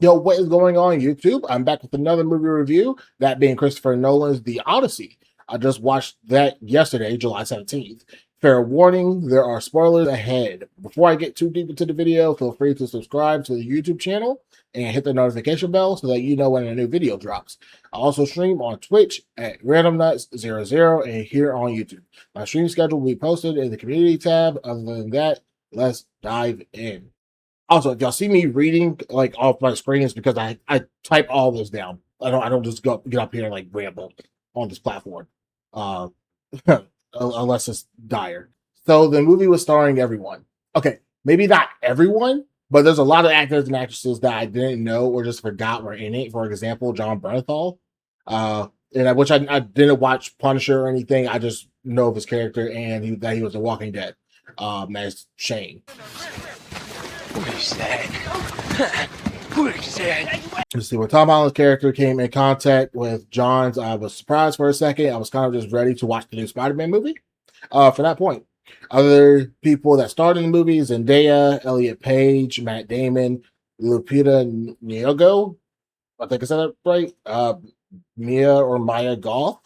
Yo, what is going on, YouTube? I'm back with another movie review, that being Christopher Nolan's The Odyssey. I just watched that yesterday, July 17th. Fair warning, there are spoilers ahead. Before I get too deep into the video, feel free to subscribe to the YouTube channel and hit the notification bell so that you know when a new video drops. I also stream on Twitch at randomnuts00 and here on YouTube. My stream schedule will be posted in the community tab. Other than that, let's dive in. Also, if y'all see me reading like off my screen, it's because I type all this down. I don't just get up here and like ramble on this platform, uh, unless it's dire. So the movie was starring everyone. Okay, maybe not everyone, but there's a lot of actors and actresses that I didn't know or just forgot were in it. For example, John Bernthal, which I didn't watch Punisher or anything. I just know of his character and that he was a Walking Dead, as Shane. What is that? What is that? Let's see. When Tom Holland's character came in contact with John's, I was surprised for a second. I was kind of just ready to watch the new Spider-Man movie. For that point, other people that starred in the movie: Zendaya, Elliot Page, Matt Damon, Lupita Nyong'o. I think I said that right. Maya Goth.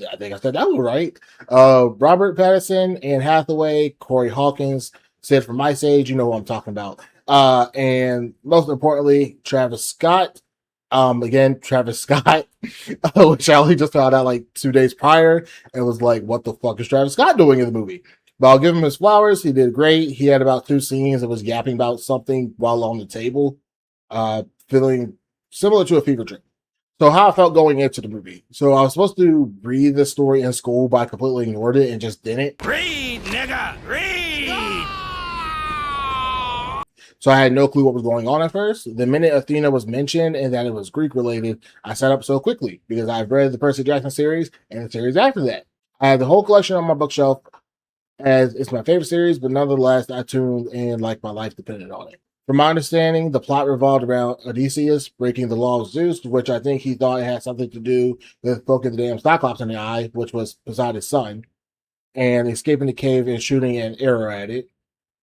I think I said that one right. Robert Pattinson, Anne Hathaway, Corey Hawkins. Said from my age, you know what I'm talking about. And most importantly, Travis Scott. Again, Travis Scott, which I only just found out like 2 days prior, and was like, "What the fuck is Travis Scott doing in the movie?" But I'll give him his flowers. He did great. He had about 2 scenes that was yapping about something while on the table, feeling similar to a fever dream. So how I felt going into the movie. So I was supposed to read this story in school, but I completely ignored it and just didn't. Read, nigga, read! So I had no clue what was going on at first. The minute Athena was mentioned and that it was Greek related, I set up so quickly because I've read the Percy Jackson series and the series after that. I have the whole collection on my bookshelf as it's my favorite series, but nonetheless, I tuned in like my life depended on it. From my understanding, the plot revolved around Odysseus breaking the law of Zeus, which I think he thought it had something to do with poking the damn Cyclops in the eye, which was Poseidon's son, and escaping the cave and shooting an arrow at it.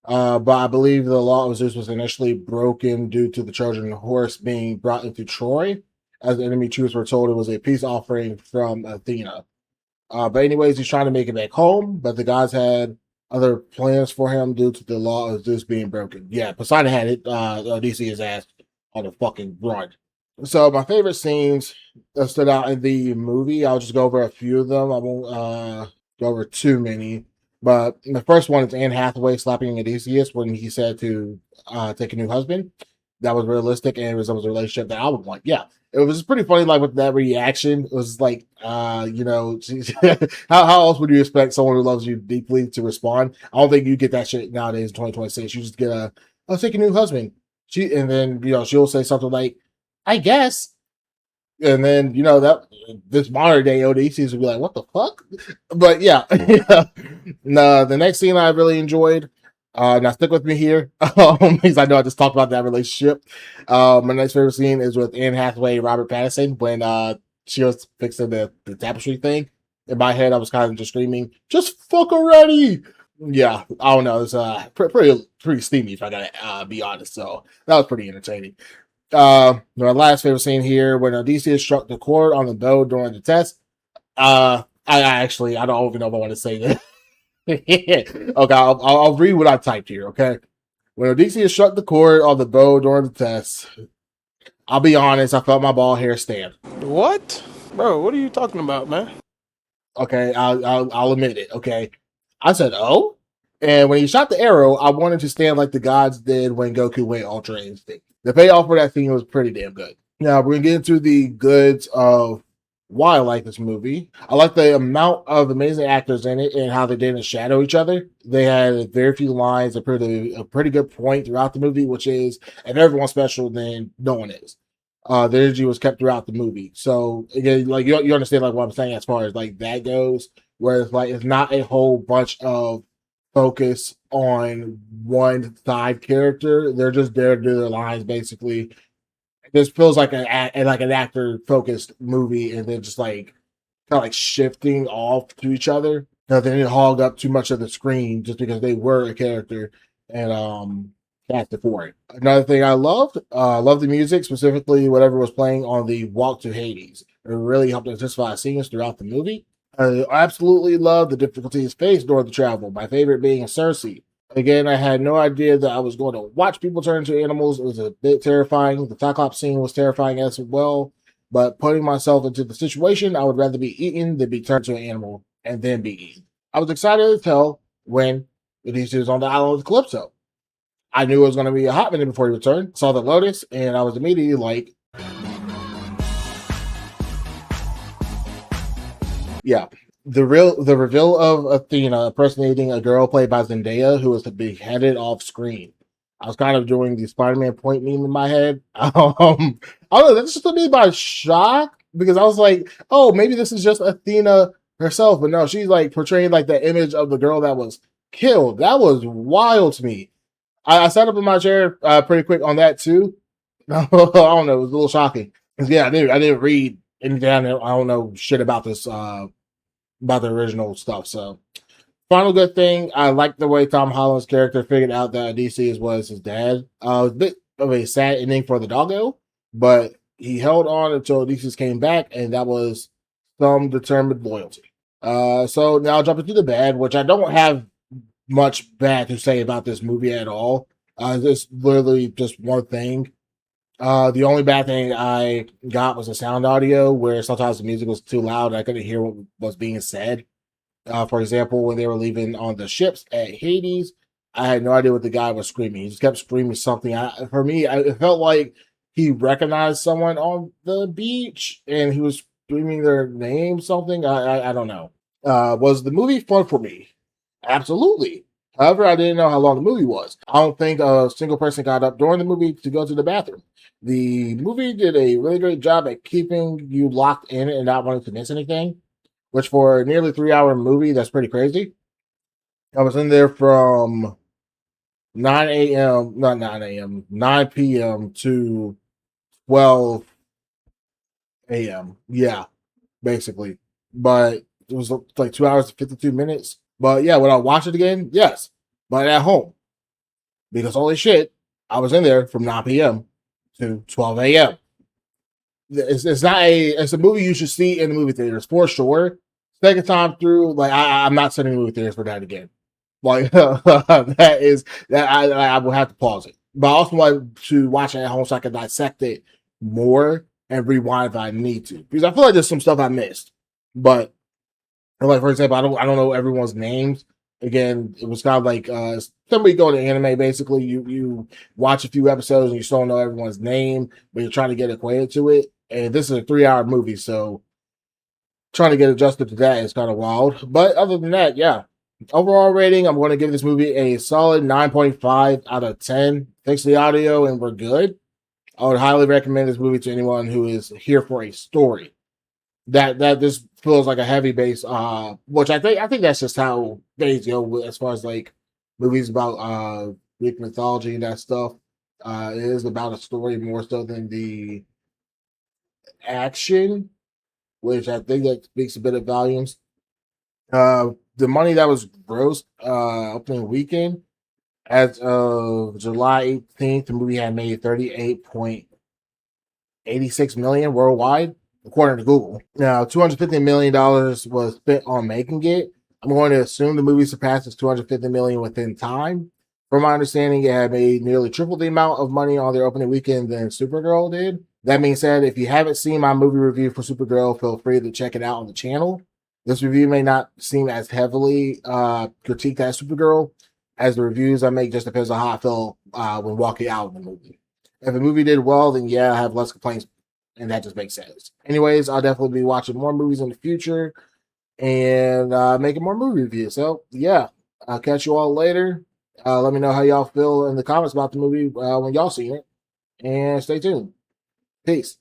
But I believe the law of Zeus was initially broken due to the Trojan horse being brought into Troy, as the enemy troops were told it was a peace offering from Athena. But anyways, he's trying to make it back home, but the gods had other plans for him due to the law of Zeus being broken. Yeah, Poseidon had it, Odysseus' ass on the fucking run. So my favorite scenes that stood out in the movie, I'll just go over a few of them. I won't go over too many. But the first one is Anne Hathaway slapping Odysseus when he said to take a new husband. That was realistic and it was a relationship that I would want. Yeah. It was pretty funny, like with that reaction. It was like, how else would you expect someone who loves you deeply to respond? I don't think you get that shit nowadays in 2026. You just get I'll take a new husband. And then, she'll say something like, I guess. And then, that this modern day ODCs would be like, what the fuck? But yeah. No, the next scene I really enjoyed. Now stick with me here, because I know I just talked about that relationship. My next favorite scene is with Anne Hathaway and Robert Pattinson when she was fixing the tapestry thing. In my head, I was kind of just screaming, "Just fuck already!" Yeah, I don't know. It's pretty steamy if I gotta be honest. So that was pretty entertaining. My last favorite scene here when Odysseus struck the chord on the bow during the test. I don't even know if I want to say that. Okay, I'll read what I typed here. Okay, when Odysseus struck the chord on the bow during the test, I'll be honest, I felt my ball hair stand. What? Bro, what are you talking about, man? Okay, I'll admit it. Okay, I said, oh, and when he shot the arrow, I wanted to stand like the gods did when Goku went Ultra Instinct. The payoff for that scene was pretty damn good. Now we're gonna get into the goods of why I like this movie. I like the amount of amazing actors in it and how they didn't shadow each other. They had very few lines, a pretty good point throughout the movie, which is if everyone's special, then no one is. The energy was kept throughout the movie. So again, like you understand like what I'm saying as far as like that goes, where it's like it's not a whole bunch of focus on one side character. They're just there to do their lines basically. This feels like an actor focused movie, and then just like kind of like shifting off to each other. They didn't hog up too much of the screen just because they were a character, and fantastic for it. Another thing I loved the music, specifically whatever was playing on the walk to Hades. It really helped intensify scenes throughout the movie. I absolutely love the difficulties faced during the travel. My favorite being Cersei. Again, I had no idea that I was going to watch people turn into animals. It was a bit terrifying. The Cyclops scene was terrifying as well. But putting myself into the situation, I would rather be eaten than be turned to an animal and then be eaten. I was excited as hell when Odysseus was on the island with Calypso. I knew it was going to be a hot minute before he returned. Saw the Lotus, and I was immediately like, yeah. The reveal of Athena impersonating a girl played by Zendaya who was beheaded off screen. I was kind of doing the Spider-Man point meme in my head. I don't know, that just took me by shock because I was like, oh, maybe this is just Athena herself, but no, she's like portraying like the image of the girl that was killed. That was wild to me. I sat up in my chair pretty quick on that too. I don't know, it was a little shocking because yeah, I didn't read anything. I don't know shit about this about the original stuff. So, final good thing, I like the way Tom Holland's character figured out that Odysseus was his dad. It was a bit of a sad ending for the doggo, but he held on until Odysseus came back, and that was some determined loyalty. So now I'll jump into the bad, which I don't have much bad to say about this movie at all. This literally just one thing. The only bad thing I got was the sound audio, where sometimes the music was too loud and I couldn't hear what was being said. For example, when they were leaving on the ships at Hades, I had no idea what the guy was screaming. He just kept screaming something. For me, it felt like he recognized someone on the beach and he was screaming their name, something. I don't know. Was the movie fun for me? Absolutely. However, I didn't know how long the movie was. I don't think a single person got up during the movie to go to the bathroom. The movie did a really great job at keeping you locked in and not wanting to miss anything, which for a nearly 3 hour movie, that's pretty crazy. I was in there from 9 a.m., not 9 a.m., 9 p.m. to 12 a.m. Yeah, basically. But it was like 2 hours and 52 minutes. But yeah, would I watch it again? Yes. But at home. Because holy shit, I was in there from 9 p.m. to 12 a.m. It's not it's a movie you should see in the movie theaters for sure. Second time through, like I'm not sitting in the movie theaters for that again. Like that is that I will have to pause it. But I also want to watch it at home so I can dissect it more and rewind if I need to. Because I feel like there's some stuff I missed. But like for example, I don't know everyone's names. Again, it was kind of like somebody go to anime. Basically, you watch a few episodes and you still don't know everyone's name, but you're trying to get acquainted to it. And this is a 3 hour movie, so trying to get adjusted to that is kind of wild. But other than that, yeah. Overall rating, I'm going to give this movie a solid 9.5 out of 10. Fix the audio and we're good. I would highly recommend this movie to anyone who is here for a story. That this feels like a heavy base, which I think that's just how things go as far as like movies about Greek mythology and that stuff. It is about a story more so than the action, which I think that speaks a bit of volumes. The money that was gross opening weekend as of July 18th, the movie had made 38.86 million worldwide, according to Google. Now, $250 million was spent on making it. I'm going to assume the movie surpasses 250 million within time. From my understanding, it had made nearly triple the amount of money on their opening weekend than Supergirl did. That being said, if you haven't seen my movie review for Supergirl, feel free to check it out on the channel. This review may not seem as heavily critiqued as Supergirl, as the reviews I make just depends on how I feel when walking out of the movie. If a movie did well, then yeah, I have less complaints, and that just makes sense. Anyways, I'll definitely be watching more movies in the future and making more movie reviews. So yeah, I'll catch you all later. Let me know how y'all feel in the comments about the movie when y'all see it, and stay tuned. Peace.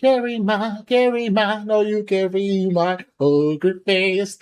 carry my, no, you carry my poker face.